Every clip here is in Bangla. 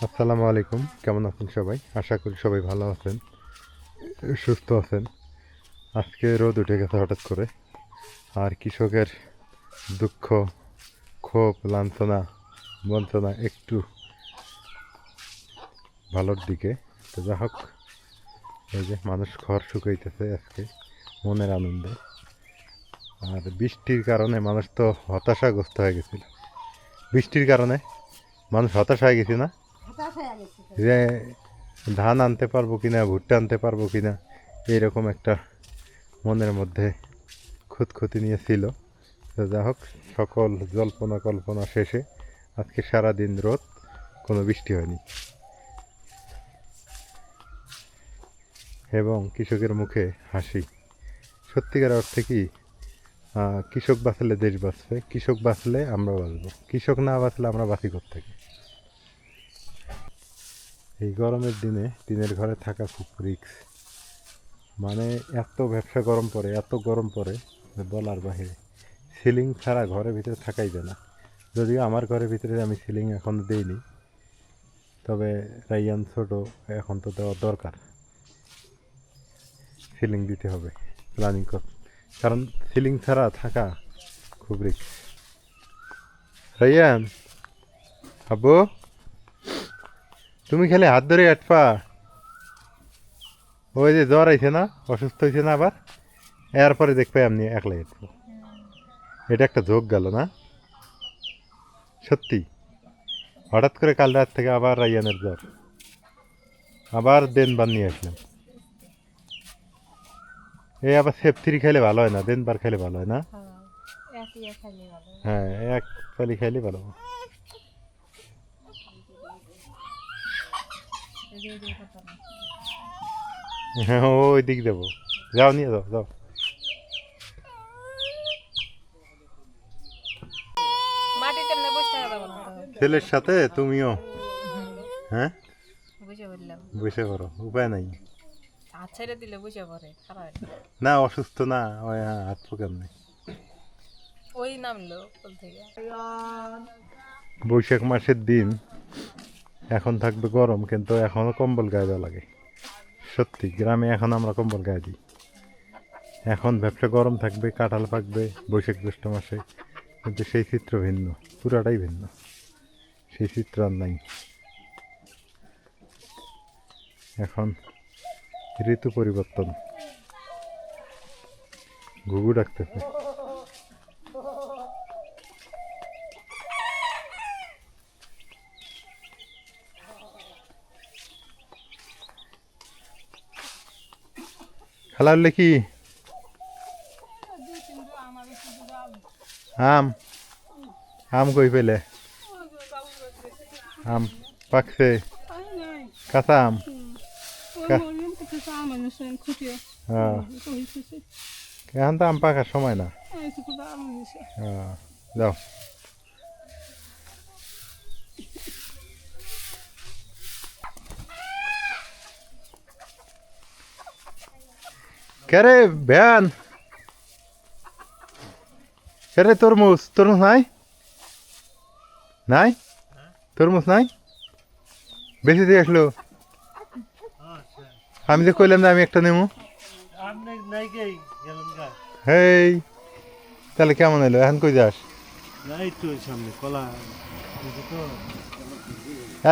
আসসালামু আলাইকুম, কেমন আছেন সবাই? আশা করি সবাই ভালো আছেন, সুস্থ আছেন। আজকে রোদ উঠে গেছে হঠাৎ করে, আর কৃষকের দুঃখ, ক্ষোভ, লাঞ্ছনা, বঞ্চনা একটু ভালোর দিকে। তো যা হোক, এই যে মানুষ ঘর শুকাইতেছে আজকে মনের আনন্দে। আর বৃষ্টির কারণে মানুষ তো হতাশাগ্রস্ত হয়ে গেছিল। বৃষ্টির কারণে মানুষ হতাশ হয়ে গেছে না, যে ধান আনতে পারবো কিনা, ভুট্টা আনতে পারবো কিনা, এইরকম একটা মনের মধ্যে খুঁতখুঁতি নিয়েছিল। তো যা হোক, সকল জল্পনা কল্পনা শেষে আজকে সারাদিন রোদ, কোনো বৃষ্টি হয়নি, এবং কৃষকের মুখে হাসি। সত্যিকার অর্থে কি, কৃষক বাঁচলে দেশ বাঁচবে, কৃষক বাঁচলে আমরা বাঁচবো, কৃষক না বাঁচলে আমরা বাঁচি কোত্থেকে? এই গরমের দিনে টিনের ঘরে থাকা খুব রিস্ক। মানে এত ব্যবসা গরম পড়ে, এত গরম পড়ে যে বলার বাহিরে। সিলিং ছাড়া ঘরের ভিতরে থাকাই যায় না। যদিও আমার ঘরের ভিতরে আমি সিলিং এখনও দিইনি, তবে রাইয়ান ছোট, এখন তো দেওয়া দরকার, সিলিং দিতে হবে, প্ল্যানিং কর। কারণ সিলিং ছাড়া থাকা খুব রিস্ক। রাইয়ান, আব্বু, তুমি খেলে হাত ধরে আটপা। ওই যে জ্বর আইছে না, অসুস্থ হয়েছে না আবার, এরপরে দেখবে আপনি একলাই আটবো। এটা একটা যোগ গেল না? সত্যি, হঠাৎ করে কাল রাত থেকে আবার রাইয়ানের জ্বর, আবার দেনবার নিয়ে আসলাম। এই আবার সেফ 3 খাইলে ভালো হয় না, দেনবার খাইলে ভালো হয় না? হ্যাঁ, এক পালি খাইলে ভালো হয়। হ্যাঁ, ওই দিক দেবো, যাও নিয়ে যাও, যাও। ছেলের সাথে তুমিও, হ্যাঁ, বসে পড়ো, উপায় নাই। না, অসুস্থ না, ওই হাত কেমনে। বৈশাখ মাসের দিন, এখন থাকবে গরম, কিন্তু এখনো কম্বল গায়ে দেওয়া লাগে। সত্যি, গ্রামে এখন আমরা কম্বল গায়ে দিই। এখন ব্যবসা গরম থাকবে, কাঁঠাল পাকবে বৈশাখ জ্যৈষ্ঠ মাসে, কিন্তু সেই চিত্র ভিন্ন, পুরাটাই ভিন্ন, সেই চিত্র আর নাই। এখন ঋতু পরিবর্তন, ঘুঘু ডাকতেছে। খেলা হলে কি আম, আম কই পেলে? আম পাকছে, কাঁচা আম। হ্যাঁ, এখন তো আম পাকার সময় না। হ্যাঁ, যাও। কে রে ভ্যান, কে রে? তরমুজ, তরমুজ নাই? নাই, তরমুজ নাই, বেশি দিয়ে আসলো। আমি যে কইলাম না আমি একটা নেবো। হেই, তাহলে কেমন এলো? এখন কই যাস?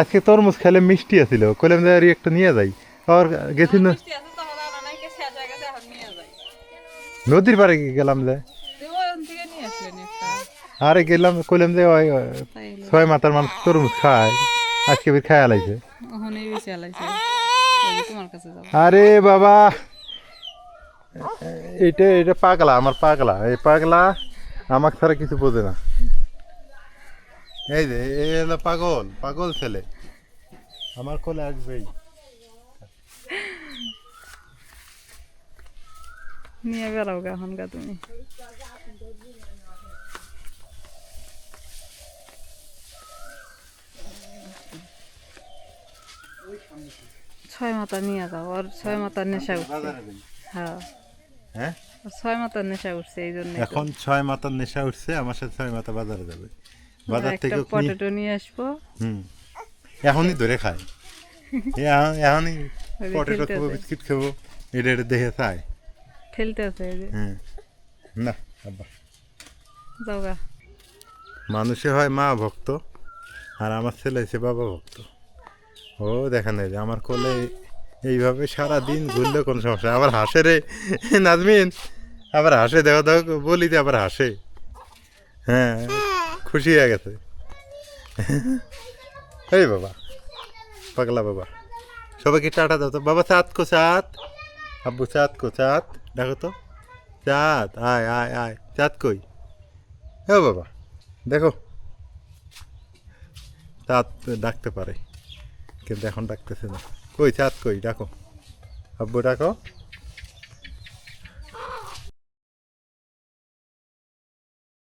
আজকে তরমুজ খেলে মিষ্টি আছিল, কইলাম যে আর একটা নিয়ে যাই। আর গেছি না, নদীর পাড়ে গেলাম যে, আরে গেলাম, কইলাম যে ওই 6 মাথার মানুষ তরমুজ খায়, আজকে ফির খায় আলাইছে। আরে বাবা, এটা এটা পাগলা, আমার পাগলা, এই পাগলা আমাকে ছাড়া কিছু বোঝে না। এই যে এই হলো পাগল, পাগল ছেলে, আমার কোলে আসবেই। নিয়ে বেড়াও এখন গা তুমি। 6 মাথা নিয়ে যাও, আর 6 মাথার নেশা উঠছে। হ্যাঁ, হ্যাঁ, 6 মাথার নেশা উঠছে, এই জন্য এখন 6 মাথার নেশা উঠছে, আমার সাথে 6 মাথা বাজারে যাবে। বাজার থেকে একটা পটেটো নিয়ে আসবো। হুম, এখনই ধরে খায় এখনই ওই যে পটেটো খাবো খেলতেছে। বিস্কিট খাবো এটা দেখে চায়। খেলতে আছে এই যে হ্যাঁ না আব্বা যাওগা। মানুষে হয় মা ভক্ত আর আমার ছেলে হচ্ছে বাবা ভক্ত। ও দেখেন এই যে আমার কোলে এইভাবে সারা দিন ঘুরলে কোনো সমস্যা আবার হাসে রে নাজমিন, আবার হাসে দেখো দেখো বলি যে আবার হাসে। হ্যাঁ খুশি হয়ে গেছে। এই বাবা পাগলা বাবা, সবাইকে টাটা দাও তো বাবা, চাঁদ কো চাঁদ, আব্বু চাঁদ কো চাঁদ, দেখো তো চাঁদ, আয় আয় আয় চাঁদ কই, ও বাবা দেখো চাঁদ ডাকতে পারে কিন্তু এখন ডাকতেছে না, কই চাঁদ কই ডাকো, আব্বু ডাকো।